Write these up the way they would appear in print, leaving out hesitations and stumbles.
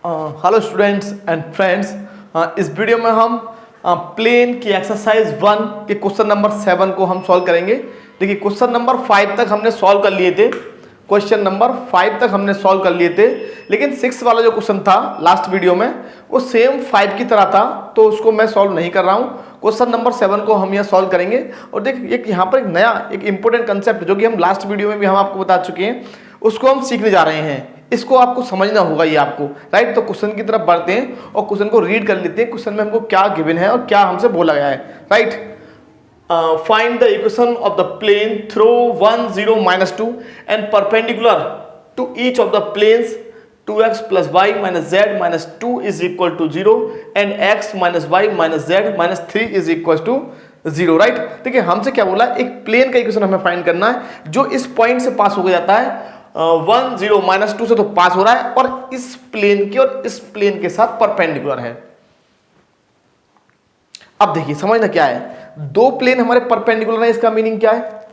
Hello students and friends, इस video में हम प्लेन की एक्सरसाइज 1 के क्वेश्चन नंबर 7 को हम सॉल्व करेंगे। देखिए क्वेश्चन नंबर 5 तक हमने सॉल्व कर लिए थे, क्वेश्चन नंबर 5 तक हमने सॉल्व कर लिए थे, लेकिन 6 वाला जो क्वेश्चन था लास्ट वीडियो में वो सेम 5 की तरह था, तो उसको मैं सॉल्व नहीं कर रहा हूँ। क्वेश्चन नंबर 7 को हम यहाँ सॉल्व करेंगे। और देख एक यहाँ पर एक नया एक इंपॉर्टेंट कंसेप्ट जो कि हम लास्ट वीडियो में भी हम आपको बता चुके हैं, उसको हम सीखने जा रहे हैं। इसको आपको समझना होगा ये आपको, राइट। तो क्वेश्चन की तरफ बढ़ते हैं और क्वेश्चन को रीड कर लेते हैं। क्वेश्चन में हमको क्या गिवन है और क्या हमसे बोला गया है, right. Find the equation of the plane through 1 0 -2 and perpendicular to each of the planes 2x + y - z - 2 = 0 and x - y - z - 3 = 0, right. देखिए हमसे क्या बोला, एक प्लेन का इक्वेशन हमें फाइंड करना है जो इस पॉइंट से पास हो जाता है 1 0 -2 से तो पास हो रहा है और इस प्लेन के और इस प्लेन के साथ परपेंडिकुलर है। अब देखिए समझना क्या है, दो प्लेन हमारे परपेंडिकुलर है, इसका मीनिंग क्या है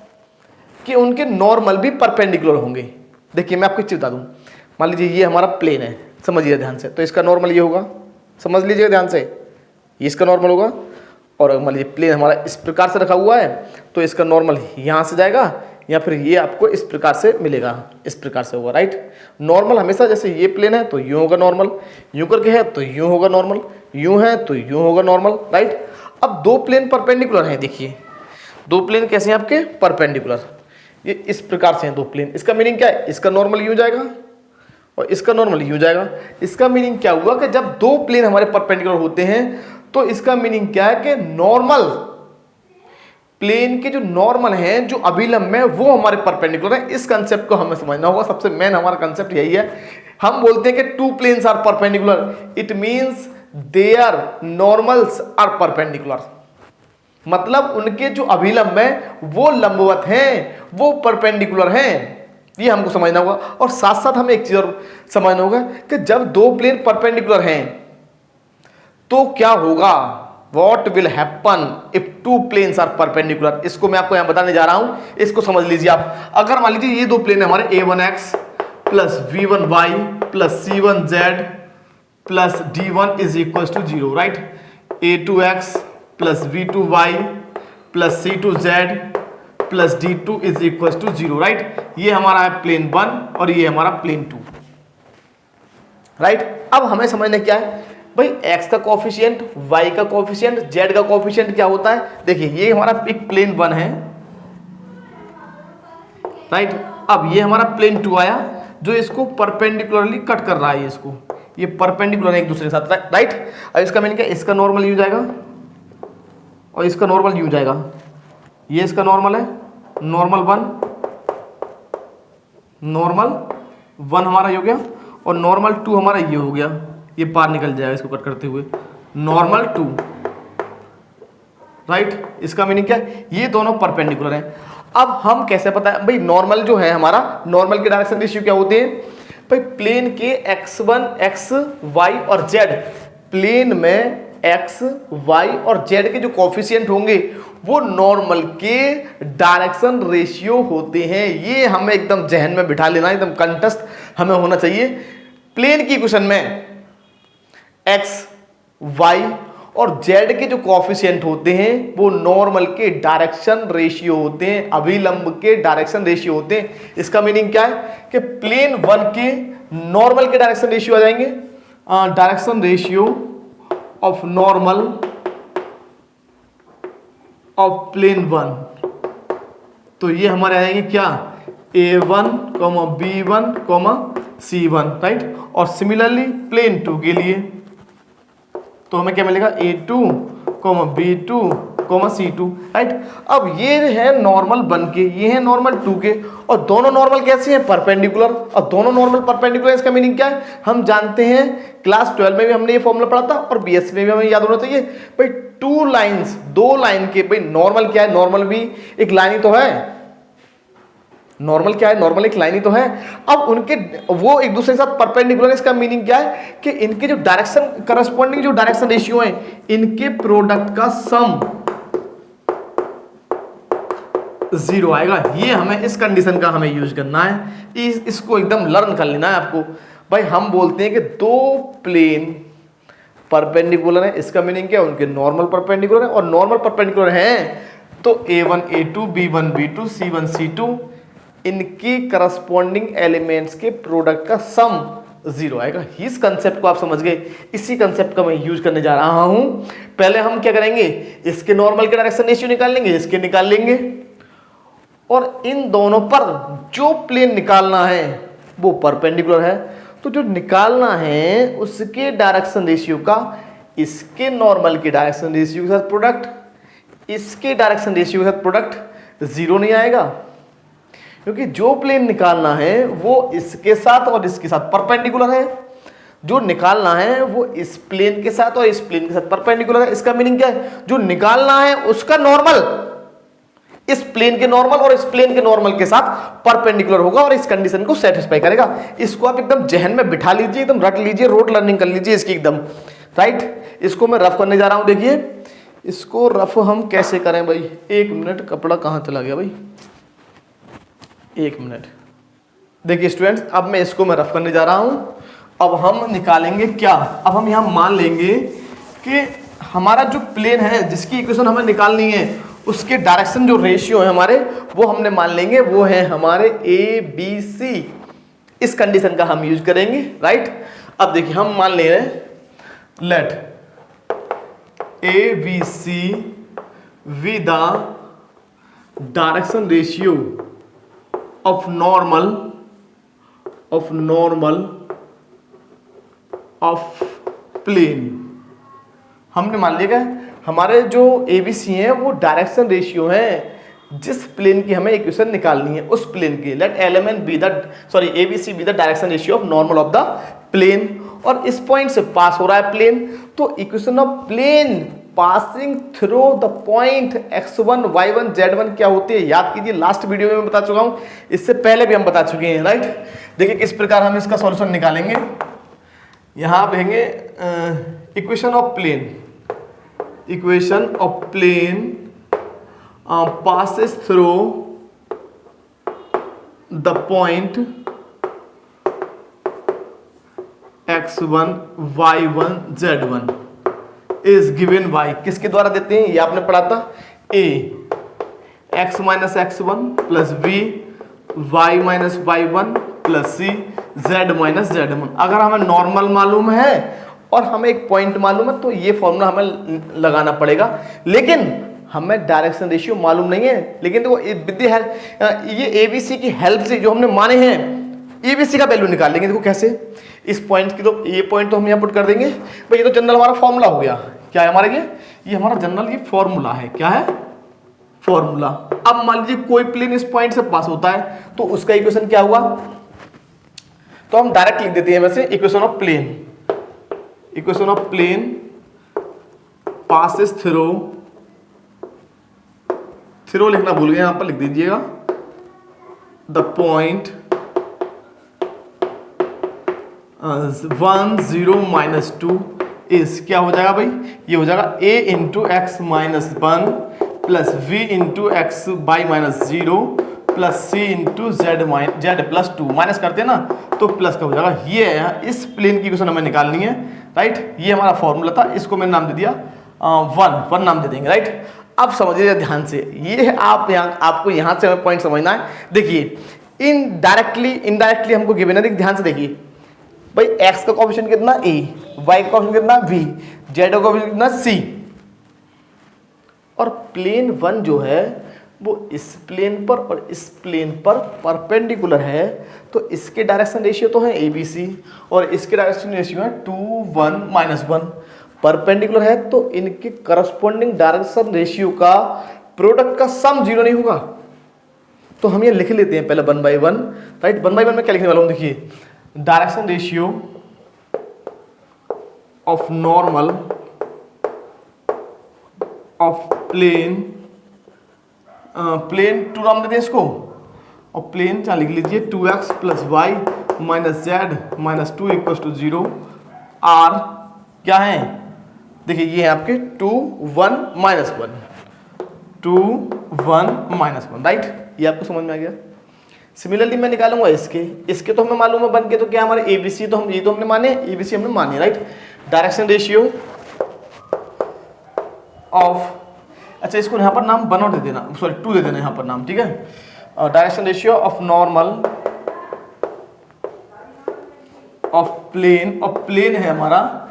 कि उनके नॉर्मल भी परपेंडिकुलर होंगे। देखिए मैं आपको एक चीज बता दूं, मान लीजिए ये हमारा प्लेन है, समझिए ध्यान से, तो इसका नॉर्मल ये होगा, समझ लीजिए ध्यान से, ये इसका नॉर्मल होगा। और मान लीजिए प्लेन हमारा इस प्रकार से रखा हुआ है तो इसका नॉर्मल यहां से जाएगा या फिर ये आपको इस प्रकार से मिलेगा, इस प्रकार से होगा, राइट। नॉर्मल हमेशा जैसे ये प्लेन है तो यूं होगा नॉर्मल, यूं करके है तो यूं होगा नॉर्मल, यूं है तो यूं होगा नॉर्मल, राइट। अब दो प्लेन परपेंडिकुलर हैं, देखिए दो प्लेन कैसे हैं आपके परपेंडिकुलर, ये इस प्रकार से हैं दो प्लेन। इसका मीनिंग क्या है, इसका नॉर्मल यूं जाएगा और इसका नॉर्मल यूं जाएगा। इसका मीनिंग क्या हुआ कि जब दो प्लेन हमारे परपेंडिकुलर होते हैं तो इसका मीनिंग क्या है कि नॉर्मल प्लेन के जो नॉर्मल हैं, जो अभिलंब है, वो हमारे परपेंडिकुलर है। इस कंसेप्ट को हमें समझना होगा, सबसे मेन हमारा कंसेप्ट यही है। हम बोलते हैं कि two planes are perpendicular, it means their normals are perpendicular, मतलब उनके जो अभिलंब है वो लंबवत हैं, वो परपेंडिकुलर हैं, ये हमको समझना होगा। और साथ साथ हमें एक चीज और समझना होगा कि जब दो प्लेन परपेंडिकुलर हैं तो क्या होगा, What will happen if two planes are perpendicular। इसको मैं आपको यहां बताने जा रहा हूं, इसको समझ लीजिए आप। अगर मान लीजिए ये दो प्लेन है हमारे a1x + v1y + c1z + d1 = 0, right. a2x + v2y + c2z + d2 = 0, right. ये हमारा है प्लेन 1 और ये हमारा प्लेन 2, राइट। अब हमें समझना क्या है भाई, x का कोफिशिएंट, y का कोफिशिएंट, z का कोफिशिएंट क्या होता है। देखिए ये हमारा एक प्लेन 1 है, राइट। अब ये हमारा प्लेन 2 आया जो इसको परपेंडिकुलरली कट कर रहा है, इसको, ये परपेंडिकुलर है एक दूसरे के साथ, राइट। अब इसका मीनिंग क्या, इसका नॉर्मल यूं जाएगा और इसका नॉर्मल यूं जाएगा। ये इसका नॉर्मल है, नॉर्मल 1 हमारा ये हो गया और नॉर्मल 2 हमारा ये हो गया, ये पार निकल जाएगा इसको कट करते हुए, नॉर्मल 2, राइट। इसका मीनिंग क्या है, ये दोनों परपेंडिकुलर हैं। अब हम कैसे पता है भाई, नॉर्मल जो है हमारा, नॉर्मल के डायरेक्शन रेशियो क्या होते हैं भाई, प्लेन के x1 x y और z, प्लेन में x y और z के जो कोफिशिएंट होंगे वो नॉर्मल के डायरेक्शन रेशियो होते हैं। ये हमें एकदम जहन में बिठा लेना, एकदम कंठस्थ हमें होना चाहिए। प्लेन की इक्वेशन में x, y और z के जो कोफिशिएंट होते हैं वो नॉर्मल के डायरेक्शन रेशियो होते हैं, अभिलंब के डायरेक्शन रेशियो होते हैं। इसका मीनिंग क्या है कि प्लेन 1 के नॉर्मल के डायरेक्शन रेशियो आ जाएंगे, direction ratio of normal of plane 1, तो ये हमारे आएंगे क्या, a1, b1, c1, राइट। और सिमिलरली प्लेन 2 के लिए तो हमें क्या मिलेगा, a2, b2, c2, राइट। अब ये है नॉर्मल 1 के, ये है नॉर्मल 2 के, और दोनों नॉर्मल कैसे हैं, परपेंडिकुलर। और दोनों नॉर्मल परपेंडिकुलर, इसका मीनिंग क्या है, हम जानते हैं क्लास 12 में भी हमने ये फॉर्मूला पढ़ा था और BSc में भी हमें याद होना चाहिए भाई, टू लाइंस, दो लाइन के, भाई नॉर्मल क्या है, नॉर्मल भी एक लाइन ही तो है, नॉर्मल क्या है, नॉर्मल एक लाइन ही तो है। अब उनके वो एक दूसरे के साथ परपेंडिकुलर, इसका मीनिंग क्या है कि इनके जो डायरेक्शन करस्पॉन्डिंग जो डायरेक्शन रेशियो है, इनके प्रोडक्ट का सम 0 आएगा। ये हमें इस कंडीशन का हमें यूज करना है, इसको एकदम लर्न कर लेना है आपको। भाई हम बोलते हैं कि दो प्लेन परपेंडिकुलर है, इसका मीनिंग क्या है, उनके नॉर्मल परपेंडिकुलर है, और नॉर्मल परपेंडिकुलर हैं तो A1 A2 B1 B2 C1 C2 इनकी करस्पॉन्डिंग एलिमेंट्स के प्रोडक्ट का सम 0 आएगा। इस कंसेप्ट को आप समझ गए, इसी कंसेप्ट का मैं यूज करने जा रहा हूं। पहले हम क्या करेंगे, इसके नॉर्मल के डायरेक्शन रेशियो निकाल लेंगे, इसके निकाल लेंगे, और इन दोनों पर जो प्लेन निकालना है वो परपेंडिकुलर है, तो जो निकालना है उसके डायरेक्शन रेशियो का इसके नॉर्मल के डायरेक्शन रेशियो के साथ प्रोडक्ट, इसके डायरेक्शन रेशियो के साथ प्रोडक्ट 0 नहीं आएगा, क्योंकि जो प्लेन निकालना है वो इसके साथ और इसके साथ परपेंडिकुलर है। जो निकालना है वो इस प्लेन के साथ और इस प्लेन के साथ परपेंडिकुलर है। इसका मीनिंग क्या है, जो निकालना है उसका नॉर्मल इस प्लेन के नॉर्मल और इस प्लेन के नॉर्मल के साथ परपेंडिकुलर होगा और इस कंडीशन को सेटिस्फाई करेगा। इसको आप एकदम जहन में बिठा लीजिए, एकदम रट लीजिए, रोड लर्निंग कर लीजिए इसकी एकदम, राइट। इसको मैं रफ करने जा रहा हूं। देखिए इसको रफ हम कैसे करें भाई, 1 मिनट, कपड़ा कहां चला गया भाई, 1 मिनट। देखिए स्टूडेंट्स, अब मैं इसको मैं रफ करने जा रहा हूं। अब हम निकालेंगे क्या, अब हम यहां मान लेंगे कि हमारा जो प्लेन है जिसकी इक्वेशन हमें निकालनी है उसके डायरेक्शन जो रेशियो है हमारे, वो हमने मान लेंगे वो है हमारे ABC। इस कंडीशन का हम यूज करेंगे, राइट। अब देखिए हम मान ले रहे हैं, let ABC with the direction ratio of normal of plane. हमने मान लिया हमारे जो ABC हैं वो डायरेक्शन रेशियो हैं जिस प्लेन की हमें इक्वेशन निकालनी है उस प्लेन की। Let element be the ABC be the direction ratio of normal of the plane, और इस पॉइंट से पास हो रहा है प्लेन, तो equation of plane passing through the point x1 y1 z1 क्या होती है, याद कीजिए, लास्ट वीडियो में मैं बता चुका हूं, इससे पहले भी हम बता चुके हैं, राइट। देखिए किस प्रकार हम इसका सॉल्यूशन निकालेंगे। यहां आप देखेंगे equation of plane passes through the point x1 y1 z1 is given by, किसके द्वारा देते हैं, ये आपने पढ़ा था, a x minus x1 plus b y minus y1 plus c z minus z1। अगर हमें नॉर्मल मालूम है और हमें एक पॉइंट मालूम है तो ये फॉर्मूला हमें लगाना पड़ेगा, लेकिन हमें डायरेक्शन रेशियो मालूम नहीं है। लेकिन देखो ये ABC की हेल्प से जो हमने माने हैं ABC का वैल्यू निकाल लेंगे। देखो कैसे, इस पॉइंट की तो ये पॉइंट तो हम यहाँ पुट कर देंगे भाई, ये तो जनरल हमारा फॉर्मूला हो गया। क्या है हमारा ये हमारा जनरल ये फॉर्मूला है। क्या है, फॉर्मूला। अब मान लीजिए कोई प्लेन इस पॉइंट से पास होता है तो उसका इक्वेशन क्या हुआ, तो हम डायरेक्ट लिख देते हैं वैसे, equation of plane passes through लिखना भूल गए, यहां पर लिख दीजिएगा द पॉइंट 1 0 माइनस 2 इज, क्या हो जाएगा भाई, ये हो जाएगा a into x minus 1 plus v into x by minus 0 plus c into z plus 2, minus करते हैं ना तो प्लस का हो जाएगा। ये है, इस प्लेन की इक्वेशन हमें निकालनी है, राइट। ये हमारा फॉर्मूला था, इसको मैंने नाम दे दिया 1 नाम दे देंगे, राइट। अब समझिए ध्यान से, ये आप आपको यहां से हमें पॉइंट समझना है। देखिए इनडायरेक्टली हमको गिवन है, देखिए ध्यान से देखिए भाई, x का कोएफिशिएंट कितना a, y का कोएफिशिएंट कितना v, z का कोएफिशिएंट कितना c, और प्लेन 1 जो है वो इस प्लेन पर और इस प्लेन पर परपेंडिकुलर है, तो इसके डायरेक्शन रेशियो तो है ABC और इसके डायरेक्शन रेशियो है 2 1 माइनस 1। परपेंडिकुलर है तो इनके करस्पॉन्डिंग डायरेक्शन रेशियो का प्रोडक्ट का सम 0 नहीं होगा। तो हम ये लिख लेते हैं पहले 1 by 1, राइट। 1 by 1 में क्या लिखने वाला हूं, देखिए direction ratio of normal of plane 2 नाम देते हैं इसको, और प्लेन क्या लिख लीजिए 2x plus y minus z minus 2 equal to 0 आर क्या है, देखिए ये है आपके 2 1 माइनस 1, 2 1 माइनस 1, राइट। ये आपको समझ में आ गया। सिमिलरली मैं निकालूंगा इसके तो हमें मालूम है बन के, तो क्या हमारे ABC तो हम ये तो हमने माने, ABC हमने माने, राइट। डायरेक्शन रेशियो ऑफ, अच्छा इसको यहाँ पर नाम 1 दे देना, सॉरी 2 दे देना यहाँ पर नाम, ठीक है। Direction ratio of normal of plane, और प्लेन है हमारा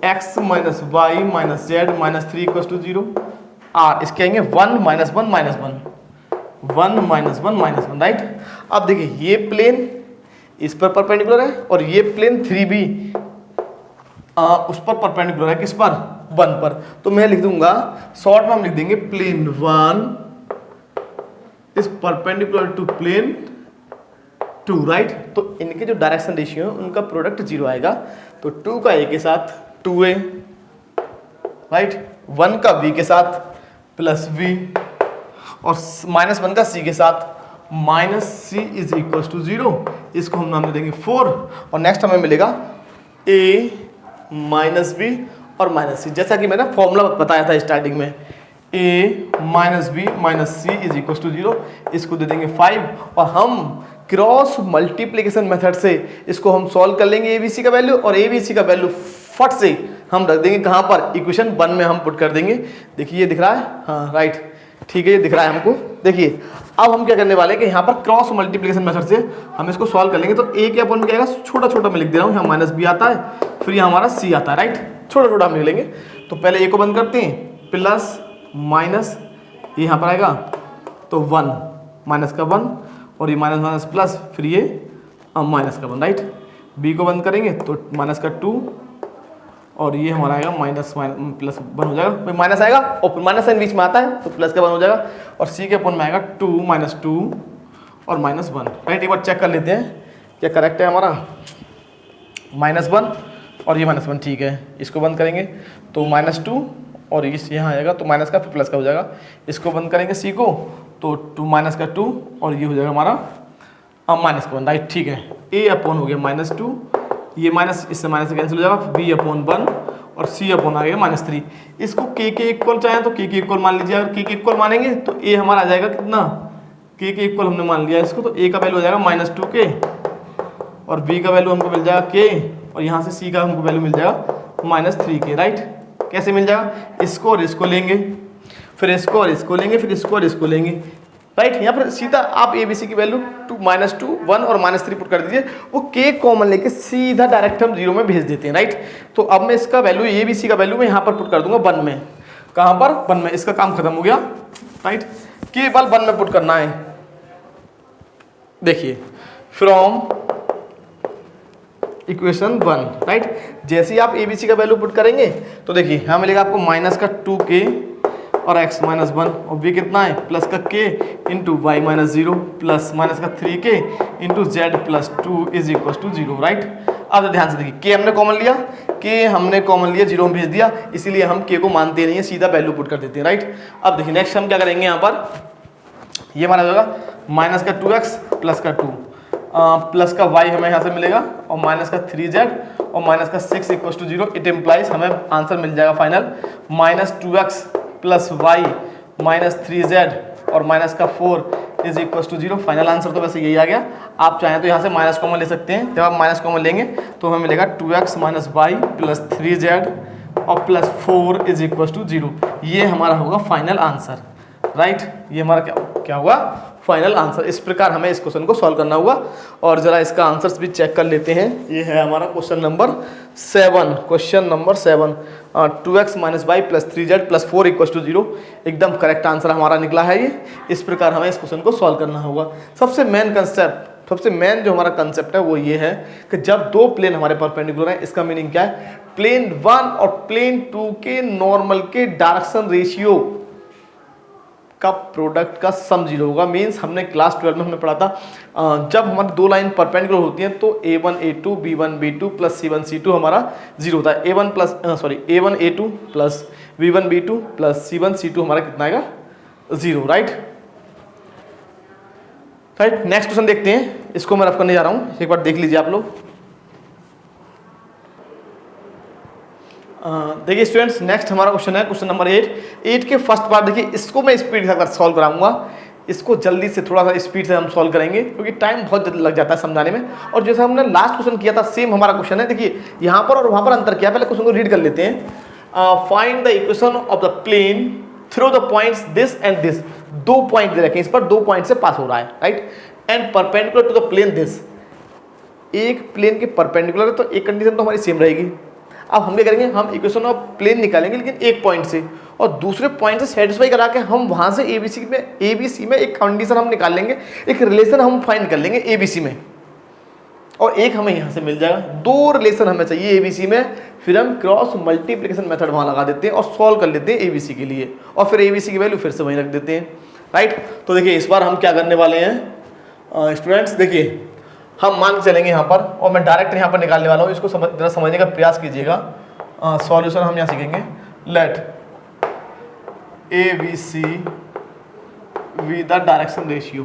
x minus y minus z minus 3 equal to 0 r, इसके आएंगे 1 minus 1 minus 1 1 minus 1 minus 1, right. अब देखिए ये प्लेन इस पर परपेंडिकुलर है और ये प्लेन 3b उस पर परपेंडिकुलर है, किस पर, 1 पर। तो मैं लिख दूंगा शॉर्ट में हम लिख देंगे plane 1 is perpendicular to plane 2, right. तो इनके जो डायरेक्शन रेशियो है उनका प्रोडक्ट 0 आएगा। तो 2 का a के साथ 2a, राइट, 1 का b के साथ प्लस b, और -1 का c के साथ minus c is equal to 0। इसको हम नाम दे देंगे 4, और नेक्स्ट हमें मिलेगा a माइनस b और माइनस c, जैसा कि मैंने फॉर्मूला बताया था स्टार्टिंग में, a minus b minus c is equal to 0। इसको दे देंगे 5, और हम क्रॉस मल्टीप्लिकेशन मेथड से इसको हम सॉल्व कर लेंगे ABC का वैल्यू, और ABC का वैल्यू फट से हम रख देंगे कहाँ पर, इक्वेशन 1 में हम पुट कर देंगे। देखिए ये दिख रहा है, हाँ राइट, ठीक है, ये दिख रहा है हमको। देखिए अब हम क्या करने वाले हैं कि यहाँ पर क्रॉस मल्टीप्लिकेशन मेथड से हम इसको सॉल्व कर लेंगे। तो a के अपन में क्या आएगा, छोटा छोटा मैं लिख दे रहा हूँ, यहाँ माइनस b आता है, फिर यहाँ हमारा c आता है, राइट, छोटा छोटा हम लिख लेंगे। तो पहले a को बंद करते हैं, प्लस माइनस ये यहाँ पर आएगा तो 1 माइनस का 1, और ये माइनस माइनस प्लस, फिर ये माइनस का 1, राइट। b को बंद करेंगे तो माइनस का 2, और ये हमारा आएगा माइनस प्लस 1 हो जाएगा, फिर माइनस आएगा और फिर माइनस साइन बीच में आता है तो प्लस का 1 हो जाएगा, और c के अपन में आएगा 2 माइनस 2 और माइनस 1, राइट। एक बार चेक कर लेते हैं क्या करेक्ट है हमारा, -1 और ये -1, ठीक है। इसको बंद करेंगे तो -2 और इस यहाँ आएगा तो माइनस का फिर प्लस का हो जाएगा। इसको बंद करेंगे c को तो 2 माइनस का 2 और ये हो जाएगा हमारा माइनस का 1, राइट, ठीक है। a अपॉन हो गया -2, ये माइनस इससे माइनस से कैंसिल हो जाएगा, b अपॉन 1 और c अपॉन आ गया -3। इसको k के इक्वल चाहे तो k के इक्वल मान लीजिए, अगर k के इक्वल मानेंगे तो a हमारा आ जाएगा कितना, k के इक्वल हमने मान लिया इसको, तो a का वैल्यू हो जाएगा -2k, और b का वैल्यू हमको मिल जाएगा k, और यहाँ से c का हमको वैल्यू मिल जाएगा -3k, राइट। कैसे मिल जाएगा, इसको और इसको लेंगे, फिर इसको और इसको लेंगे, फिर इसको और इसको लेंगे, राइट। यहाँ पर सीधा आप ABC की वैल्यू -2, 1 और -3 पुट कर दीजिए, वो k कॉमन लेके सीधा डायरेक्ट हम 0 में भेज देते हैं, राइट। तो अब मैं इसका वैल्यू ABC का वैल्यू मैं यहाँ पर पुट कर दूंगा 1 में, कहाँ पर, 1 में। इसका काम खत्म हो गया, राइट, केवल 1 में पुट करना है। देखिए फ्रॉम इक्वेशन 1, राइट, जैसे ही आप ABC का वैल्यू पुट करेंगे तो देखिए यहाँ मिलेगा आपको माइनस का 2k और x माइनस 1, और v कितना है, प्लस का k into y minus 0 plus minus का 3k into z plus 2 is equal to 0, right. अब ध्यान से देखिए k हमने कॉमन लिया, जीरो में भेज दिया, इसीलिए हम k को मानते नहीं है, सीधा वैल्यू पुट कर देते हैं, राइट। अब देखिए नेक्स्ट हम क्या करेंगे, यहाँ पर ये हमारा होगा माइनस का 2x प्लस का 2 प्लस का y हमें यहाँ से मिलेगा, और माइनस का 3z और माइनस का 6 इक्वल टू 0। इट इम्प्लाइज हमें आंसर मिल जाएगा final -2x plus y minus 3z और माइनस का 4 is equal to 0। Final answer तो वैसे यही आ गया। आप चाहें तो यहाँ से माइनस कॉमन ले सकते हैं, जब आप माइनस कॉमन लेंगे तो हमें मिलेगा 2x minus y plus 3z और प्लस 4 इज इक्वल टू 0। ये हमारा होगा फाइनल आंसर, राइट। ये हमारा क्या होगा, फाइनल आंसर। इस प्रकार हमें इस क्वेश्चन को सॉल्व करना होगा, और जरा इसका आंसर्स भी चेक कर लेते हैं। ये है हमारा question number 7, 2x minus y plus 3z plus 4 equal to 0, एकदम करेक्ट आंसर हमारा निकला है ये। इस प्रकार हमें इस क्वेश्चन को सॉल्व करना होगा। सबसे मेन जो हमारा कंसेप्ट है वो ये है कि जब दो प्लेन हमारे परपेंडिकुलर हैं, इसका मीनिंग क्या है, प्लेन 1 और प्लेन 2 के नॉर्मल के डायरेक्शन रेशियो का प्रोडक्ट का सम 0 होगा। मीन्स हमने क्लास 12 में हमने पढ़ा था, जब हमारी दो लाइन परपेंडिकुलर होती हैं तो a1 a2 b1 b2 plus c1 c2 हमारा 0 होता है। a1 a2 plus b1 b2 plus c1 c2 हमारा कितना आएगा, 0, राइट। नेक्स्ट क्वेश्चन देखते हैं, इसको मैं रफ करने जा रहा हूँ, एक बार देख लीजिए आप लोग। देखिए स्टूडेंट्स, नेक्स्ट हमारा क्वेश्चन है क्वेश्चन नंबर 8 के फर्स्ट पार्ट। देखिए इसको मैं स्पीड के साथ सॉल्व कराऊंगा, इसको जल्दी से थोड़ा सा स्पीड से हम सॉल्व करेंगे क्योंकि टाइम बहुत जल्दी लग जाता है समझाने में। और जैसे हमने लास्ट क्वेश्चन किया था सेम हमारा क्वेश्चन है। देखिए यहाँ पर और वहाँ पर अंतर किया, पहले क्वेश्चन को रीड कर लेते हैं। Find the equation of the plane through the points this and this. 2 point दे रखे हैं, इस पर 2 पॉइंट से पास हो रहा है, right. And perpendicular to the plane this, एक प्लेन के परपेंडिकुलर है तो एक कंडीशन तो हमारी सेम रहेगी। अब हम क्या करेंगे, हम इक्वेशन ऑफ प्लेन निकालेंगे लेकिन एक पॉइंट से, और दूसरे पॉइंट से सेटिस्फाई करा के हम वहां से एबीसी में एक कंडीशन हम निकाल लेंगे, एक रिलेशन हम फाइंड कर लेंगे एबीसी में, और एक हमें यहाँ से मिल जाएगा। 2 रिलेशन हमें चाहिए एबीसी में, फिर हम क्रॉस मल्टीप्लिकेशन मेथड वहाँ लगा देते हैं और सॉल्व कर लेते हैं एबीसी के लिए, और फिर एबीसी की वैल्यू फिर से वहीं रख देते हैं, राइट। तो देखिए इस बार हम क्या करने वाले हैं स्टूडेंट्स, देखिए हम मान के चलेंगे यहाँ पर, और मैं डायरेक्ट यहाँ पर निकालने वाला हूँ, इसको जरा समझने का प्रयास कीजिएगा। सॉल्यूशन हम यहाँ सीखेंगे, let A B C with the direction ratio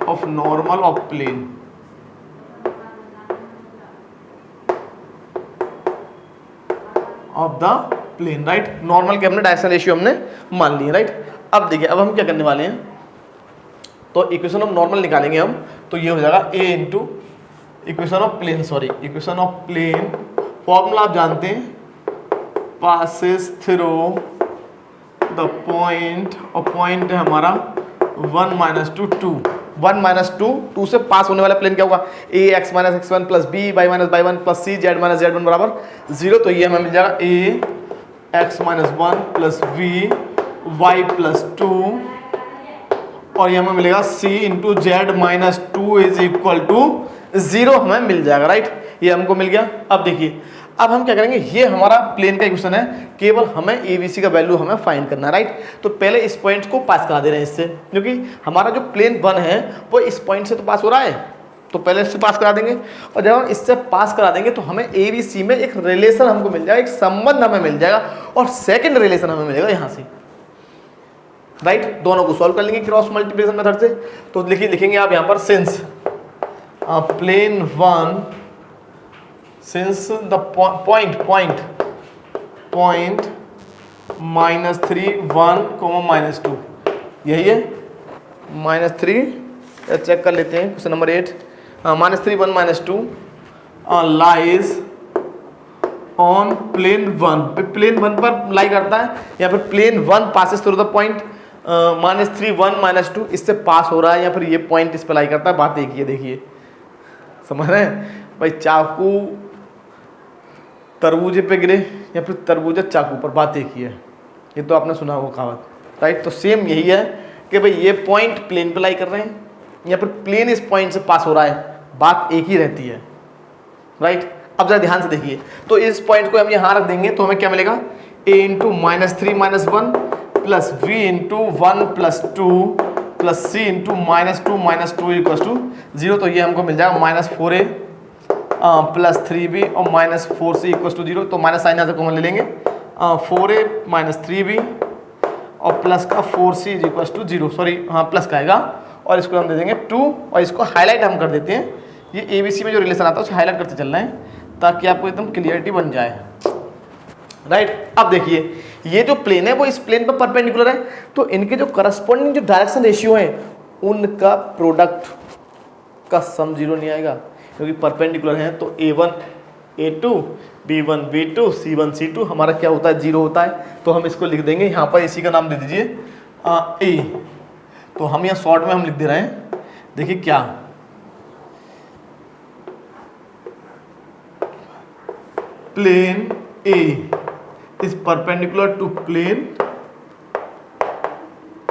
of normal of plane of the plane, right. Normal के हमने डायरेक्शन रेशियो हमने मान ली, राइट। अब देखिए अब हम क्या करने वाले हैं, तो इक्वेशन ऑफ नॉर्मल निकालेंगे हम, तो ये हो जाएगा a into equation of plane, sorry equation of plane, formula आप जानते हैं, पासेस थ्रू द पॉइंट, और पॉइंट है हमारा 1 - 2 2, 1 - 2 2 से पास होने वाला प्लेन क्या होगा, a x - x1 plus b y - y1 plus c z - z1 बराबर 0। तो ये हमें मिल जाएगा a x - 1 plus b y plus 2, और ये हमें मिलेगा c into z minus 2 is equal to 0 हमें मिल जाएगा, राइट। ये हमको मिल गया। अब देखिए अब हम क्या करेंगे, ये हमारा प्लेन का इक्वेशन है, केवल हमें एबीसी का वैल्यू हमें फाइंड करना है, राइट। तो पहले इस पॉइंट को पास करा दे रहे हैं इससे, क्योंकि हमारा जो प्लेन 1 है वो इस पॉइंट से तो पास हो रहा है, तो पहले इससे पास करा देंगे, और जब हम इससे पास करा देंगे तो हमें एबीसी में एक रिलेशन हमको मिल जाएगा, एक संबंध हमें मिल जाएगा, और सेकेंड रिलेशन हमें मिलेगा यहाँ से, राइट। दोनों को सॉल्व कर लेंगे क्रॉस मल्टीप्लिकेशन मेथड से। तो लिखेंगे आप यहाँ पर since plane 1, since the point -3 1, -2, यही है -3, चेक कर लेते हैं question number 8, -3 1 -2 lies on plane 1, plane 1 पर लाई करता है, या फिर plane 1 passes through the point -3 1 -2, इससे पास हो रहा है, या फिर ये पॉइंट इस पर लाई करता है। बात एक ही है, देखिए समझ रहे हैं भाई, चाकू तरबूजे पे गिरे या फिर तरबूजा चाकू पर, बात एक ही है, ये तो आपने सुना होगा कहावत, राइट। तो सेम यही है कि भाई ये पॉइंट प्लेन पे लाई कर रहे हैं या फिर प्लेन इस पॉइंट से पास हो रहा है, बात एक ही रहती है, राइट। अब जरा ध्यान से देखिए, तो इस पॉइंट को हम यहाँ रख देंगे तो हमें क्या मिलेगा, a into -3 -1 plus v into 1 + 2 plus c into -2 - 2 = 0। तो ये हमको मिल जाएगा -4a प्लस 3b और -4c = 0। तो माइनस साइन यहाँ से कॉमन ले लेंगे, 4a - 3b और प्लस का 4c = 0, सॉरी हाँ प्लस का आएगा, और इसको हम दे देंगे 2, और इसको हाईलाइट हम कर देते हैं, ये एबीसी में जो रिलेशन आता है उसे हाईलाइट करते चलना है ताकि आपको एकदम क्लियरिटी बन जाए, राइट। अब देखिए ये जो प्लेन है वो इस प्लेन पर परपेंडिकुलर है, तो इनके जो करस्पॉन्डिंग जो डायरेक्शन रेशियो हैं उनका प्रोडक्ट का सम 0 नहीं आएगा, क्योंकि परपेंडिकुलर हैं। तो a1 a2 b1 b2 c1 c2 हमारा क्या होता है, 0 होता है। तो हम इसको लिख देंगे यहाँ पर, इसी का नाम दे दीजिए a। तो हम यहाँ शॉर्ट में हम लिख दे रहे हैं, देखिए क्या, plane A is perpendicular to plane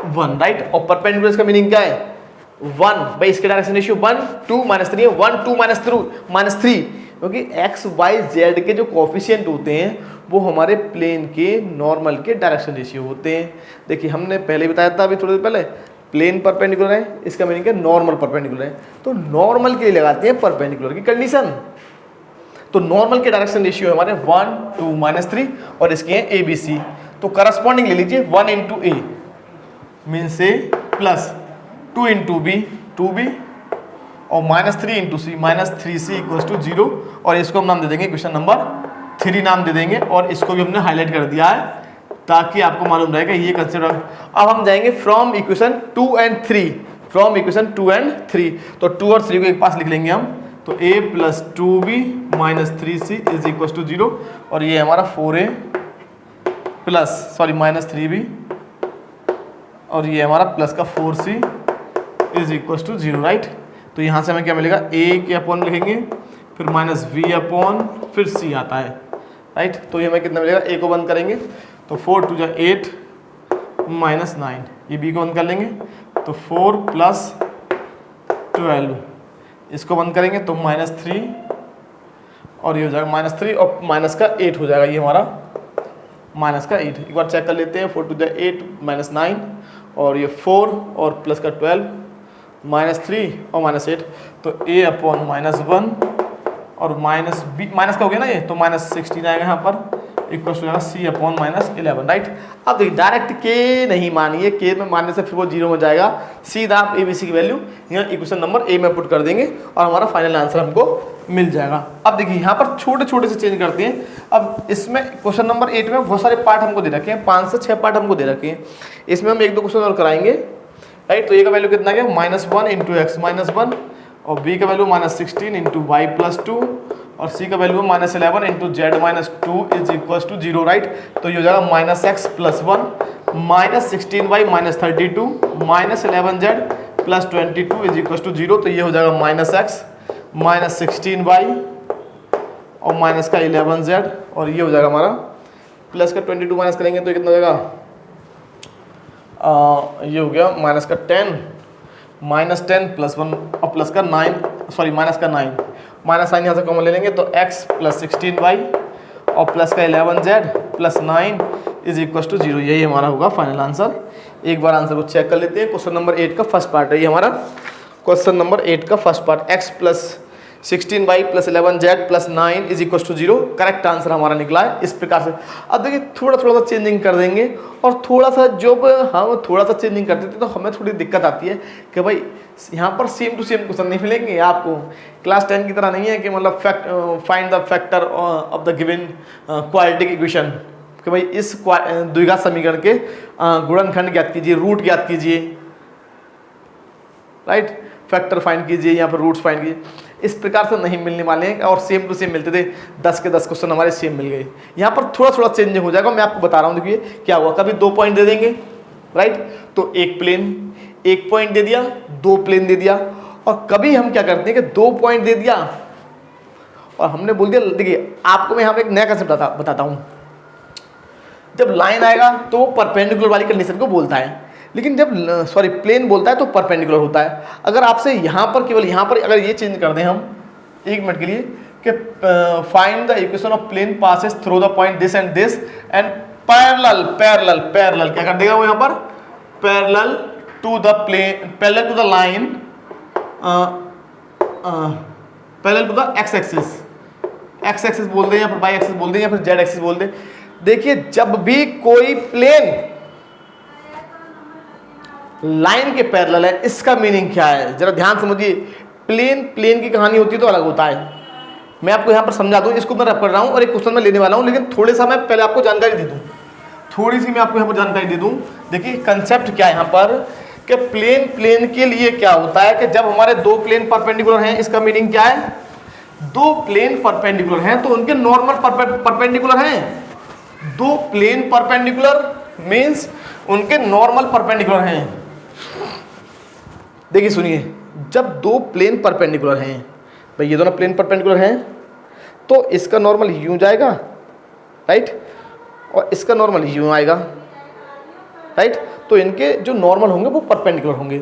1, right. और परपेंडिकुलर इसका मीनिंग क्या है, 1 भाई, इसके डायरेक्शन रेशियो 1 2 -3 है, 1 2 -3, क्योंकि x y z के जो कोफिशिएंट होते हैं वो हमारे प्लेन के नॉर्मल के डायरेक्शन रेशियो होते हैं। देखिए हमने पहले बताया था अभी थोड़ी देर पहले, प्लेन परपेंडिकुलर है, इसका मीनिंग है नॉर्मल परपेंडिकुलर है, तो नॉर्मल के लिए लगाते हैं परपेंडिकुलर की कंडीशन। तो नॉर्मल के डायरेक्शन रेशियो है हमारे 1 2 -3, और इसके हैं ए बी सी। तो करस्पॉन्डिंग ले लीजिए 1 into a means A plus 2 into B 2b और -3 इंटू सी -3c = 0, और इसको हम नाम दे देंगे क्वेश्चन नंबर 3 नाम दे देंगे, और इसको भी हमने हाईलाइट कर दिया है ताकि आपको मालूम रहेगा ये कंसेप्ट। अब हम जाएंगे from equation 2 and 3, from equation 2 and 3। तो 2 और 3 को एक पास लिख लेंगे हम, तो a + 2b - 3c is equal to 0, और ये हमारा 4a - 3b, और ये हमारा प्लस का 4c is equal to 0, right. तो यहाँ से हमें क्या मिलेगा, a के अपॉन लिखेंगे, फिर -v अपॉन फिर c आता है, राइट। तो ये हमें कितना मिलेगा, a को बंद करेंगे तो 4 × 2 = 8 - 9, ये b को बंद कर लेंगे तो 4 + 12, इसको बंद करेंगे तो -3, और ये हो जाएगा -3 और माइनस का 8 हो जाएगा, ये हमारा -8। एक बार चेक कर लेते हैं, 4 × 2 = 8 - 9, और ये 4 और प्लस का 12, -3 और -8, तो a अपॉन -1 और माइनस का हो गया ना ये, तो -16 आएगा यहाँ पर, इक्वल हो जाएगा c अपॉन -11, राइट। अब देखिए डायरेक्ट k नहीं मानिए, k में मानने से फिर वो 0 हो जाएगा, सीधा आप ABC की वैल्यू यहाँ इक्वेशन नंबर a में पुट कर देंगे और हमारा फाइनल आंसर हमको मिल जाएगा। अब देखिए यहाँ पर छोटे छोटे से चेंज करते हैं। अब इसमें क्वेश्चन नंबर 8 में बहुत सारे पार्ट हमको दे रखे हैं, 5 से 6 पार्ट हमको दे रखे हैं। इसमें हम 1-2 क्वेश्चन और कराएंगे, राइट। तो a का वैल्यू कितना गया, -1 × x - 1, और b का वैल्यू -16 × y + 2, और c का value -11 × z - 2 is equal to 0, right. तो ये हो जाएगा -x + 1 -16y - 32 -11z + 22 is equal to 0। तो ये हो जाएगा -x -16y और माइनस का 11z, और ये हो जाएगा हमारा प्लस का 22 माइनस करेंगे तो कितना हो जाएगा, ये हो गया -10 -10 + 1 और प्लस का 9, सॉरी माइनस का 9, माइनस साइन यहाँ से कॉमन ले लेंगे तो x + 16y और प्लस का 11z + 9 इज इक्वल टू 0। यही हमारा होगा फाइनल आंसर। एक बार आंसर को चेक कर लेते हैं। क्वेश्चन नंबर 8 का फर्स्ट पार्ट है ये हमारा, क्वेश्चन नंबर 8 का first part, x + 16y + 11z + 9 is equal to 0, correct answer हमारा निकला है इस प्रकार से। अब देखिए थोड़ा सा चेंजिंग कर देंगे, और थोड़ा सा जब हम थोड़ा सा चेंजिंग करते थे तो हमें थोड़ी दिक्कत आती है कि भाई यहाँ पर सेम टू सेम क्वेश्चन नहीं मिलेंगे आपको, क्लास 10 की तरह नहीं है कि मतलब find the factor of the given quadratic equation, कि भाई इस द्विघात समीकरण के गुणनखंड ज्ञात कीजिए, रूट ज्ञात कीजिए, राइट, फैक्टर फाइंड कीजिए, यहाँ पर रूट्स फाइंड कीजिए। इस प्रकार से नहीं मिलने वाले हैं, और सेम टू सेम मिलते थे, 10 के 10 क्वेश्चन हमारे सेम मिल गए। यहाँ पर थोड़ा थोड़ा चेंजिंग हो जाएगा, मैं आपको बता रहा हूँ। देखिए क्या हुआ, कभी 2 पॉइंट दे देंगे, राइट, तो एक प्लेन, 1 पॉइंट दे दिया, 2 प्लेन दे दिया, और कभी हम क्या करते हैं कि 2 पॉइंट दे दिया और हमने बोल दिया। देखिए आपको मैं यहाँ पे एक नया कंसेप्ट बताता हूँ। जब लाइन आएगा तो वो परपेंडिकुलर वाली कंडीशन को बोलता है, लेकिन जब प्लेन बोलता है तो परपेंडिकुलर होता है। अगर आपसे यहाँ पर केवल यहाँ पर अगर ये चेंज कर दें हम 1 मिनट के लिए कि find the equation of plane passes through the point this and parallel क्या कर देगा वो यहाँ पर, parallel to the line, parallel to the x axis बोल दें या फिर वाई एक्सिस बोल दें या फिर जेड एक्सिस बोल दें। देखिए जब भी कोई प्लेन लाइन के पैरेलल है, इसका मीनिंग क्या है, जरा ध्यान समझिए। प्लेन की कहानी होती है तो अलग होता है, मैं आपको यहाँ पर समझा दूँ, इसको मैं रख कर रहा हूँ और एक क्वेश्चन में लेने वाला हूँ, लेकिन थोड़े सा मैं पहले आपको जानकारी दे दूँ, थोड़ी सी मैं आपको यहाँ पर जानकारी दे दूँ। देखिए कंसेप्ट क्या है यहाँ पर कि प्लेन के लिए क्या होता है कि जब हमारे 2 प्लेन परपेंडिकुलर हैं, इसका मीनिंग क्या है, 2 प्लेन परपेंडिकुलर हैं तो उनके नॉर्मल परपेंडिकुलर हैं। 2 प्लेन परपेंडिकुलर मीन्स उनके नॉर्मल परपेंडिकुलर हैं। देखिए सुनिए, जब 2 प्लेन परपेंडिकुलर हैं, भाई ये दोनों प्लेन परपेंडिकुलर हैं तो इसका नॉर्मल यूं जाएगा, राइट, और इसका नॉर्मल यूं आएगा, राइट, तो इनके जो नॉर्मल होंगे वो परपेंडिकुलर होंगे।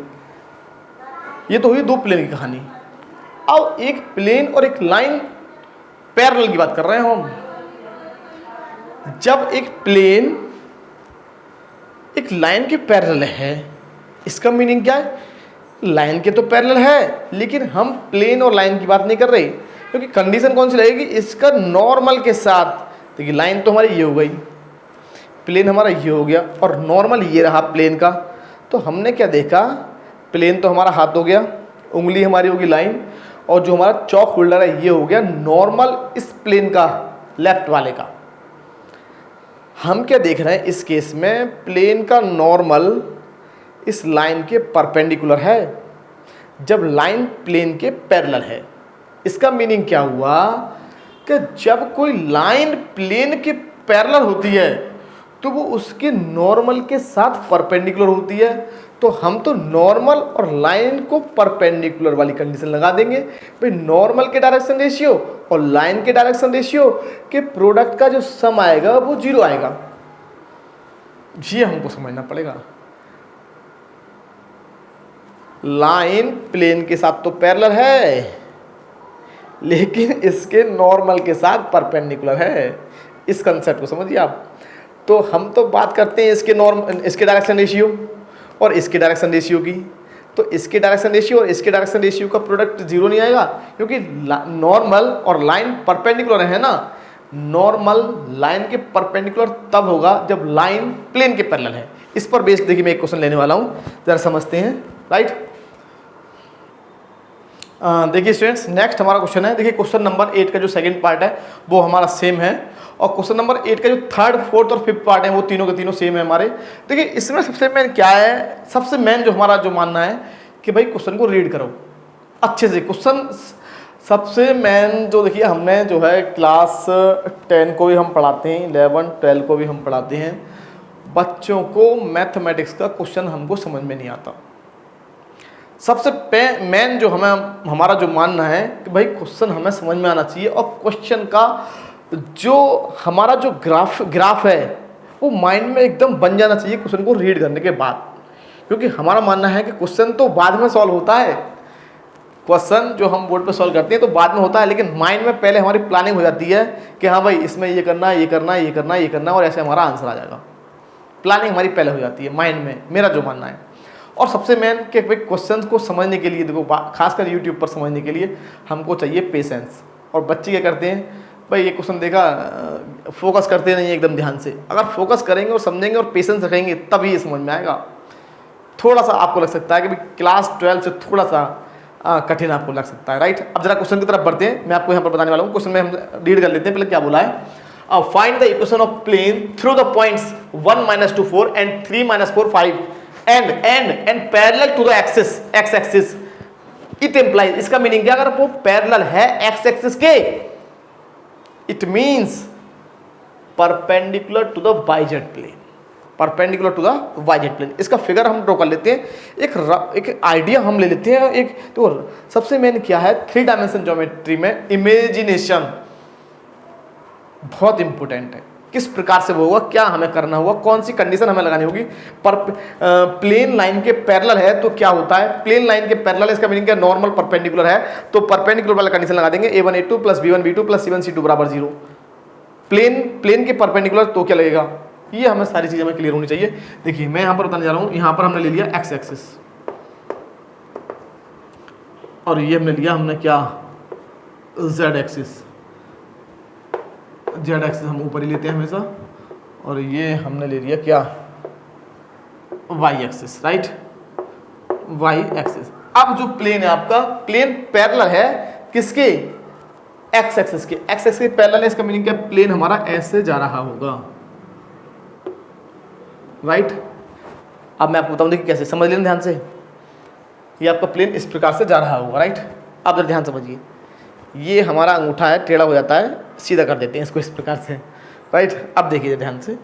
ये तो हुई 2 प्लेन की कहानी। अब एक प्लेन और एक लाइन पैरेलल की बात कर रहे हैं हम। जब एक प्लेन एक लाइन के पैरेलल है, इसका मीनिंग क्या है, लाइन के तो पैरेलल है, लेकिन हम प्लेन और लाइन की बात नहीं कर रहे, क्योंकि कंडीशन कौन सी रहेगी, इसका नॉर्मल के साथ। देखिए लाइन तो हमारी ये हो गई, प्लेन हमारा ये हो गया, और नॉर्मल ये रहा प्लेन का। तो हमने क्या देखा, प्लेन तो हमारा हाथ हो गया, उंगली हमारी होगी लाइन, और जो हमारा चौक होल्डर है ये हो गया नॉर्मल इस प्लेन का, लेफ्ट वाले का। हम क्या देख रहे हैं इस केस में, प्लेन का नॉर्मल इस लाइन के परपेंडिकुलर है जब लाइन प्लेन के पैरेलल है। इसका मीनिंग क्या हुआ कि जब कोई लाइन प्लेन के पैरेलल होती है तो वो उसके नॉर्मल के साथ परपेंडिकुलर होती है। तो हम तो नॉर्मल और लाइन को परपेंडिकुलर वाली कंडीशन लगा देंगे भाई। नॉर्मल के डायरेक्शन रेशियो और लाइन के डायरेक्शन रेशियो के प्रोडक्ट का जो सम आएगा वो 0 आएगा। ये हमको समझना पड़ेगा। लाइन प्लेन के साथ तो पैरेलल है लेकिन इसके नॉर्मल के साथ परपेंडिकुलर है। इस कंसेप्ट को समझिए आप। तो हम तो बात करते हैं इसके डायरेक्शन रेशियो और इसके डायरेक्शन रेशियो की। तो इसके डायरेक्शन रेशियो और इसके डायरेक्शन रेशियो का प्रोडक्ट 0 नहीं आएगा क्योंकि नॉर्मल और लाइन परपेंडिकुलर है ना। नॉर्मल लाइन के परपेंडिकुलर तब होगा जब लाइन प्लेन के पैरेलल है। इस पर बेस देखिए मैं एक क्वेश्चन लेने वाला हूँ, जरा समझते हैं। राइट, देखिए स्टूडेंट्स, नेक्स्ट हमारा क्वेश्चन है। देखिए क्वेश्चन नंबर 8 का जो सेकंड पार्ट है वो हमारा सेम है और क्वेश्चन नंबर 8 का जो थर्ड, फोर्थ और फिफ्थ पार्ट है वो तीनों के तीनों सेम है हमारे। देखिए इसमें सबसे मेन क्या है, सबसे मेन जो हमारा जो मानना है कि भाई क्वेश्चन को रीड करो अच्छे से। क्वेश्चन सबसे मेन जो देखिए हमने जो है क्लास 10 को भी हम पढ़ाते हैं, 11, 12 को भी हम पढ़ाते हैं। बच्चों को मैथमेटिक्स का क्वेश्चन हमको समझ में नहीं आता। सबसे मेन जो हमारा जो मानना है कि भाई क्वेश्चन हमें समझ में आना चाहिए और क्वेश्चन का जो हमारा जो ग्राफ है वो माइंड में एकदम बन जाना चाहिए क्वेश्चन को रीड करने के बाद। क्योंकि हमारा मानना है कि क्वेश्चन तो बाद में सॉल्व होता है। क्वेश्चन जो हम बोर्ड पे सॉल्व करते हैं तो बाद में होता है, लेकिन माइंड में पहले हमारी प्लानिंग हो जाती है कि हाँ भाई इसमें ये करना, ये करना, ये करना, ये करना और ऐसे हमारा आंसर आ जाएगा। प्लानिंग हमारी पहले हो जाती है माइंड में, मेरा जो मानना है। और सबसे मेन कि भाई क्वेश्चन को समझने के लिए, देखो खासकर यूट्यूब पर समझने के लिए हमको चाहिए पेशेंस। और बच्चे क्या करते हैं, भाई ये क्वेश्चन देखा, फोकस करते नहीं एकदम ध्यान से। अगर फोकस करेंगे और समझेंगे और पेशेंस रखेंगे तभी ये समझ में आएगा। थोड़ा सा आपको लग सकता है कि भाई क्लास 12 से थोड़ा सा कठिन आपको लग सकता है। राइट, अब जरा क्वेश्चन की तरफ बढ़ते हैं। मैं आपको यहाँ पर बताने वाला हूँ। क्वेश्चन में हम रीड कर लेते हैं। पहले क्या बोला है, find the equation of plane through the points 1 - 2 4 and 3 - 4 5 and parallel to the axis x axis. It implies, इसका मीनिंग क्या, अगर वो पैरेलल है x एक्सिस के, it means perpendicular to the yz plane, perpendicular to the yz plane. इसका figure हम draw कर लेते हैं, एक आइडिया हम ले लेते हैं। एक तो सबसे मेन क्या है, 3 डायमेंशन ज्योमेट्री में इमेजिनेशन बहुत इंपॉर्टेंट है। किस प्रकार से वो होगा, क्या हमें करना होगा, कौन सी कंडीशन हमें लगानी होगी। पर प्लेन लाइन के पैरेलल है तो क्या होता है, प्लेन लाइन के पैरेलल, इसका मीनिंग क्या, नॉर्मल परपेंडिकुलर है तो परपेंडिकुलर वाला कंडीशन लगा देंगे। a1 a2 + b1 b2 + c1 c2 = 0। Plane के परपेंडिकुलर तो क्या लगेगा, ये हमें सारी चीजें हमें क्लियर होनी चाहिए। देखिए मैं यहाँ पर बताने जा रहा हूँ। यहाँ पर हमने ले लिया x एक्सिस और ये हमने लिया क्या, z एक्सिस। जेड एक्सिस हम ऊपर ही लेते हैं हमेशा, और ये हमने ले लिया क्या, y axis. Right, y axis. अब जो प्लेन है आपका, प्लेन पैरेलल है किसके, एक्स एक्सिस के। एक्स एक्सिस के पैरेलल है, इसका मीनिंग क्या, प्लेन हमारा ऐसे जा रहा होगा। राइट, अब मैं आपको बताऊं, देखिए कैसे, समझ लेना ध्यान से। ये आपका प्लेन इस प्रकार से जा रहा होगा। राइट, अब जरा ध्यान समझिए। ये हमारा अंगूठा है, टेढ़ा हो जाता है, सीधा कर देते हैं इसको इस प्रकार से। राइट, अब देखिए ध्यान से,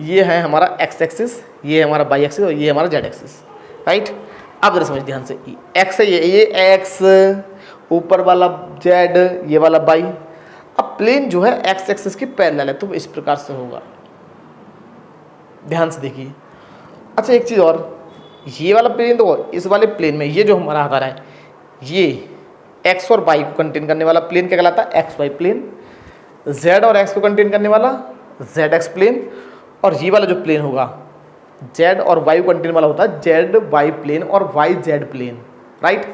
ये है हमारा एक्स एक्सिस, ये है हमारा वाई एक्सिस और ये हमारा जेड एक्सिस। राइट, अब जरा समझ ध्यान से, एक्स है ये एक्स, ऊपर वाला जेड, ये वाला वाई। अब प्लेन जो है एक्स एक्सिस की पैरेलल है तो इस प्रकार से होगा। ध्यान से देखिए। अच्छा एक चीज़ और, ये वाला प्लेन तो इस वाले प्लेन में ये जो हमारा आ रहा है, ये एक्स और वाई को कंटेन करने वाला प्लेन क्या कहलाता है, एक्स वाई प्लेन। जेड और एक्स को कंटेन करने वाला जेड एक्स प्लेन। और ये वाला जो प्लेन होगा जेड और वाई को कंटेन वाला होता है जेड वाई प्लेन और वाई जेड प्लेन। राइट,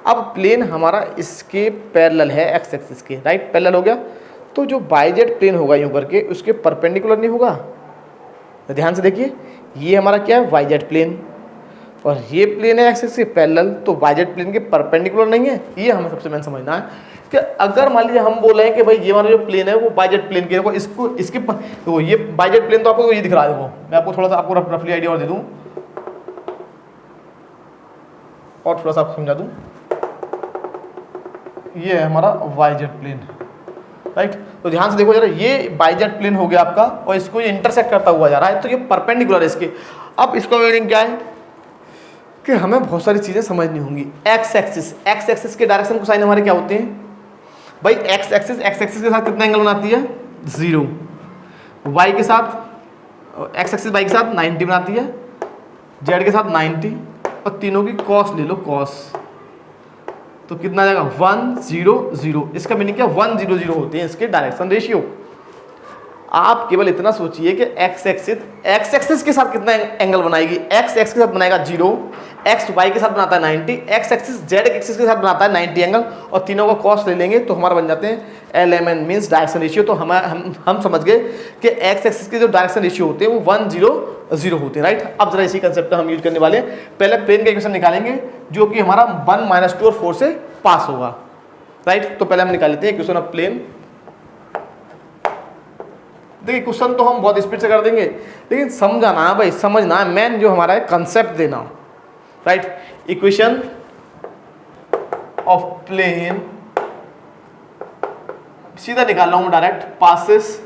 अब प्लेन हमारा इसके पैरेलल है एक्स एक्सिस के। राइट, पैरेलल हो गया तो जो वाई जेड प्लेन होगा यूँ करके उसके परपेंडिकुलर नहीं होगा। तो ध्यान से देखिए, ये हमारा क्या है, वाई जेड प्लेन, और ये प्लेन है एक्सिस के पैरेलल, तो वाई जेड प्लेन के परपेंडिकुलर नहीं है। ये हमें सबसे मेन समझना है। कि अगर मान लीजिए हम बोल रहे हैं कि भाई ये हमारा जो प्लेन है वो बाइजेट प्लेन के, देखो इसको इसके तो ये बाइजेट प्लेन तो आपको ये दिख रहा है, देखो मैं आपको थोड़ा सा आपको रफली आइडिया और दे दूं और थोड़ा सा आपको समझा दूं। ये है हमारा बाइजेट प्लेन, राइट। तो ध्यान से देखो जरा, ये बाइजेट प्लेन हो गया आपका और इसको ये इंटरसेक्ट करता हुआ जा रहा है, तो ये परपेंडिकुलर है इसके। अब इसका मीनिंग क्या है कि हमें बहुत सारी चीजें समझनी होंगी। एक्स एक्सिस के डायरेक्शन को साइन हमारे क्या होते हैं भाई, एक्स एक्सिस के साथ कितना एंगल बनाती है 0, वाई के साथ एक्स एक्सिस वाई के साथ 90 बनाती है, जेड के साथ 90 और तीनों की कॉस ले लो कॉस, तो कितना आ जाएगा 1 0 0। इसका मीनिंग क्या 1 0 0 होते हैं इसके डायरेक्शन रेशियो। आप केवल इतना सोचिए कि एक्स एक्सिस के साथ कितना एंगल बनाएगी, एक्स एक्स के साथ बनाएगा 0, एक्स वाई के साथ बनाता है 90, एक्स एक्सिस जेड एक्सिस के साथ बनाता है 90 एंगल और तीनों का कॉस ले लेंगे तो हमारा बन जाते हैं LMN मीन्स डायरेक्शन रेशियो। तो हम समझ गए कि एक्स एक्सिस के जो डायरेक्शन रेशियो होते हैं वो 1 0 0 होते हैं, राइट। अब जरा इसी कंसेप्ट हम यूज करने वाले हैं। पहले प्लेन का इक्वेशन निकालेंगे जो कि हमारा 1 - 2 और 4 से पास होगा, राइट। तो पहले हम निकाल लेते हैं इक्वेशन ऑफ प्लेन। देखिए क्वेश्चन तो हम बहुत स्पीड से कर देंगे, लेकिन समझाना है भाई, समझना है, मेन जो हमारा है कंसेप्ट देना, राइट। इक्वेशन ऑफ प्लेन सीधा निकाल रहा हूं direct, passes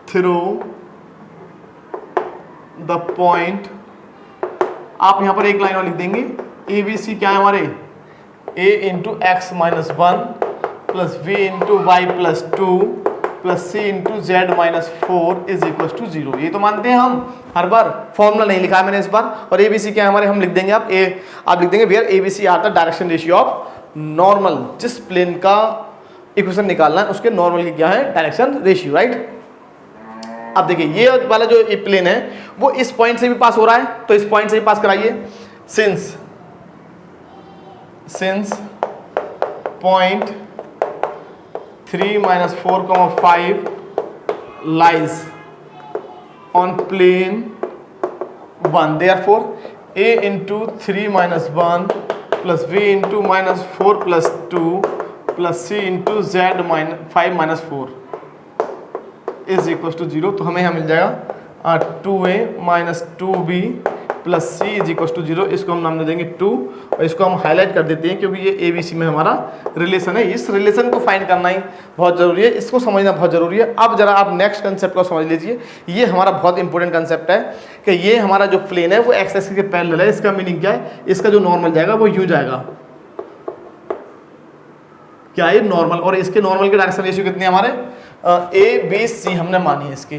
through the point. आप यहां पर एक लाइन और लिख देंगे, ABC क्या है हमारे, A × x - 1 plus V × y plus 2 plus C × z - 4 is equal to 0। ये तो मानते हैं हम, हर बार फॉर्मूला नहीं लिखा है मैंने इस बार। और ABC क्या है हमारे, हम लिख देंगे आप लिख देंगे where ABC are the direction ratio of normal. जिस प्लेन का इक्वेशन निकालना है उसके नॉर्मल की क्या है डायरेक्शन रेशियो, राइट। अब देखिए ये वाला जो प्लेन है वो इस पॉइंट से भी पास हो रहा है, तो इस पॉइंट से भी पास कराइए। Since point 3 - 4, 5 lies on plane 1, therefore A × 3 - 1 plus V × -4 plus 2 plus C × Z - 5 - 4 is equal to 0। तो हमें यहाँ मिल जाएगा 2A - 2B plus C is equal to 0। इसको हम नाम दे देंगे 2 और इसको हम हाईलाइट कर देते हैं क्योंकि ये ABC में हमारा रिलेशन है। इस रिलेशन को फाइंड करना ही बहुत ज़रूरी है, इसको समझना बहुत ज़रूरी है। अब जरा आप नेक्स्ट कंसेप्ट को समझ लीजिए, ये हमारा बहुत इंपॉर्टेंट कंसेप्ट है कि ये हमारा जो प्लेन है वो एक्स एक्सिस के पैरेलल है। इसका मीनिंग क्या है, इसका जो नॉर्मल जाएगा वो यूँ जाएगा, क्या है नॉर्मल, और इसके नॉर्मल के डायरेक्शन रेशियो कितने हमारे ABC हमने मानी है इसकी,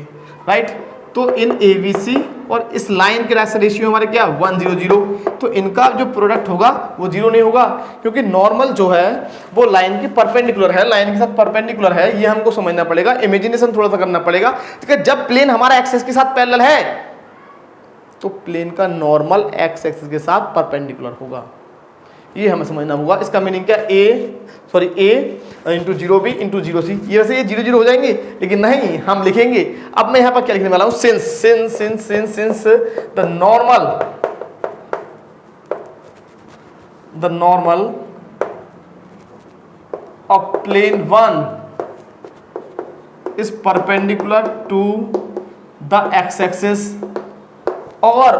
राइट। तो इन ABC और इस लाइन के डायरेक्शन रेशियो हमारे क्या 1 0 0। तो इनका जो प्रोडक्ट होगा वो 0 नहीं होगा क्योंकि नॉर्मल जो है वो लाइन की परपेंडिकुलर है, लाइन के साथ परपेंडिकुलर है। ये हमको समझना पड़ेगा, इमेजिनेशन थोड़ा सा करना पड़ेगा कि जब प्लेन हमारा एक्स एक्सिस के साथ पैरेलल है तो प्लेन का नॉर्मल एक्स एक्सिस के साथ परपेंडिकुलर होगा, ये हमें समझना होगा। इसका मीनिंग क्या A × 0B × 0C। ये वैसे ये 0 0 हो जाएंगे, लेकिन नहीं हम लिखेंगे। अब मैं यहाँ पर क्या लिखने वाला हूँ, since the normal of plane 1 is perpendicular to the x axis और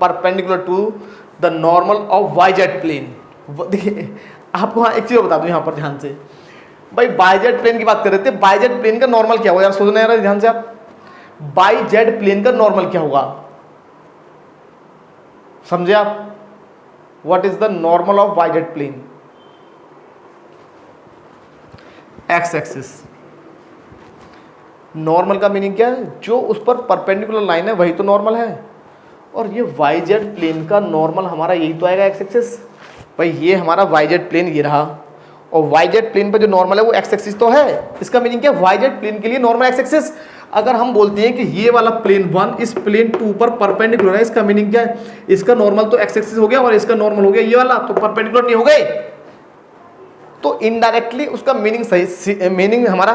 perpendicular to the normal of yz plane. देखिए आपको हाँ एक चीज बता दूं यहाँ पर ध्यान से, भाई बाईजेड प्लेन की बात कर रहे थे, बाईजेड प्लेन का नॉर्मल क्या होगा यार, सोचना यार ध्यान से आप, बाईजेड प्लेन का नॉर्मल क्या होगा, समझे आप, what is the normal of बाईजेड प्लेन, एक्स एक्सिस। नॉर्मल का मीनिंग क्या है, जो उस पर परपेंडिकुलर लाइन है वही तो नॉर्मल है, और ये वाईजेड प्लेन का नॉर्मल हमारा यही तो आएगा एक्स एक्सिस। भाई ये हमारा वाईजेड प्लेन ये रहा, और वाईजेड प्लेन पर जो नॉर्मल है वो एक्स एक्सिस तो है। इसका मीनिंग क्या है, वाईजेड प्लेन के लिए नॉर्मल एक्स एक्सिस। अगर हम बोलते हैं कि ये वाला प्लेन 1 इस प्लेन 2 पर परपेंडिकुलर है, इसका मीनिंग क्या है, इसका नॉर्मल तो एक्स एक्सिस हो गया और इसका नॉर्मल हो गया ये वाला, तो परपेंडिकुलर नहीं हो गए। तो इनडायरेक्टली उसका मीनिंग सही, मीनिंग हमारा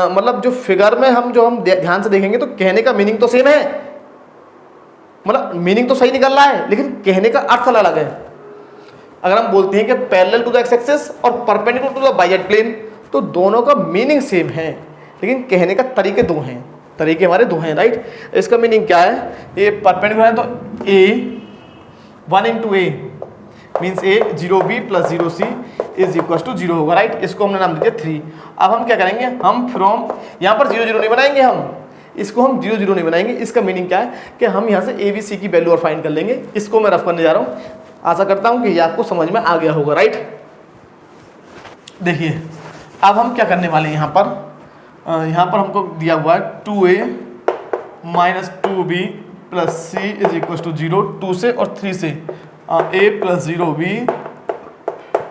मतलब जो फिगर में हम ध्यान से देखेंगे तो कहने का मीनिंग तो सेम है, मतलब मीनिंग तो सही निकल रहा है, लेकिन कहने का अर्थ अलग है। अगर हम बोलते हैं कि parallel to the x axis और perpendicular to the y z plane, तो दोनों का मीनिंग सेम है, लेकिन कहने का तरीके दो हैं, तरीके हमारे दो हैं, राइट। इसका मीनिंग क्या है, ये परपेंडिकुलर है तो a 1 into a means a 0b plus 0c is equal to 0 होगा, राइट। इसको हमने नाम दिया 3। अब हम क्या करेंगे, हम फ्रॉम यहाँ पर 0 0 नहीं बनाएंगे, हम इसको हम 0 0 नहीं बनाएंगे। इसका मीनिंग क्या है कि हम यहाँ से ए बी सी की वैल्यू और फाइंड कर लेंगे। इसको मैं रफ करने जा रहा हूँ, आशा करता हूँ कि ये आपको समझ में आ गया होगा, राइट। देखिए अब हम क्या करने वाले हैं, यहाँ पर हमको दिया हुआ है 2a minus 2b plus c is equal to 0, 2 से और 3 से a plus 0b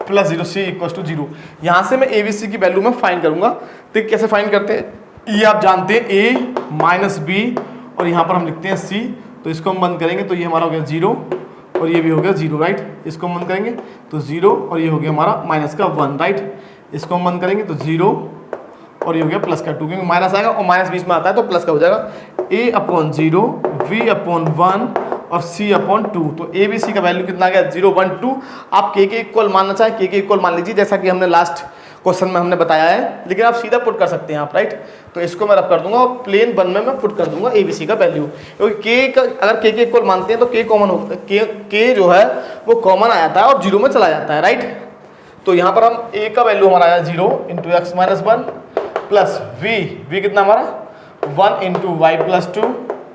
plus 0c equal to 0। यहाँ से मैं ए बी सी की वैल्यू में फाइंड करूँगा। तो कैसे फाइंड करते हैं, ये आप जानते हैं, a माइनस बी और यहाँ पर हम लिखते हैं c, तो इसको हम बंद करेंगे तो ये हमारा हो गया 0 और ये भी हो गया 0, राइट। इसको हम बंद करेंगे तो 0 और ये हो गया हमारा माइनस का 1, राइट। इसको हम बंद करेंगे तो 0 और ये हो गया प्लस का 2, क्योंकि माइनस आएगा और माइनस बीच में आता है तो प्लस का हो जाएगा। a अपॉन 0, v अपॉन 1 और c अपॉन 2। तो ए बी सी का वैल्यू कितना आ गया, 0 1 2। आप के इक्वल मानना चाहे के इक्वल मान लीजिए, जैसा कि हमने लास्ट क्वेश्चन में हमने बताया है, लेकिन आप सीधा पुट कर सकते हैं आप, राइट। तो इसको मैं रफ कर दूंगा और प्लेन 1 में मैं पुट कर दूंगा ए बी सी का वैल्यू, क्योंकि के का अगर के इक्वल मानते हैं तो के कॉमन होता है, के जो है वो कॉमन आ जाता है और 0 में चला जाता है, राइट। तो यहाँ पर हम ए का वैल्यू हमारा आया 0 into x minus 1 plus b कितना हमारा 1 into y plus 2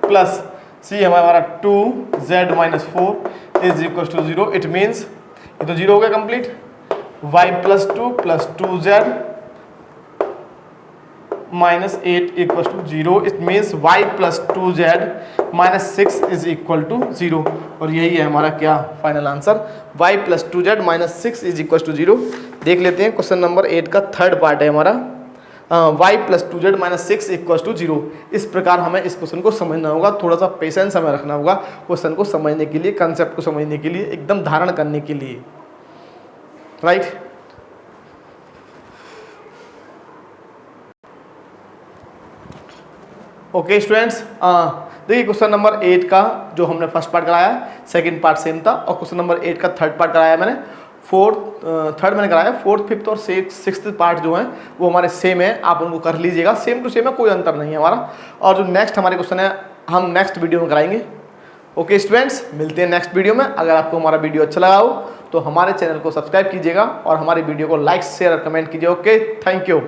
plus c हमारा 2z minus 4 is equal to 0। It means ये तो 0 हो गया complete, y plus 2 plus 2z minus 8 equal to 0। It means y plus 2z minus 6 is equal to 0। और यही है हमारा क्या final answer, y plus 2z minus 6 is equal to 0। देख लेते हैं क्वेश्चन नंबर 8 का थर्ड पार्ट है हमारा, y plus 2z minus 6 equal to 0। इस प्रकार हमें इस क्वेश्चन को समझना होगा, थोड़ा सा पेशेंस हमें रखना होगा क्वेश्चन को समझने के लिए, कंसेप्ट को समझने के लिए, एकदम धारण करने के लिए, राइट। ओके स्टूडेंट्स, देखिए क्वेश्चन नंबर 8 का जो हमने फर्स्ट पार्ट कराया है, सेकंड पार्ट सेम था, और क्वेश्चन नंबर 8 का थर्ड पार्ट कराया मैंने, थर्ड मैंने कराया, फोर्थ फिफ्थ और सिक्स्थ पार्ट जो है वो हमारे सेम है, आप उनको कर लीजिएगा, सेम टू सेम है, कोई अंतर नहीं है हमारा। और जो नेक्स्ट हमारे क्वेश्चन है हम नेक्स्ट वीडियो में कराएंगे। ओके स्टूडेंट्स, मिलते हैं नेक्स्ट वीडियो में। अगर आपको हमारा वीडियो अच्छा लगा हो तो हमारे चैनल को सब्सक्राइब कीजिएगा और हमारे वीडियो को लाइक शेयर और कमेंट कीजिए। Okay, thank you.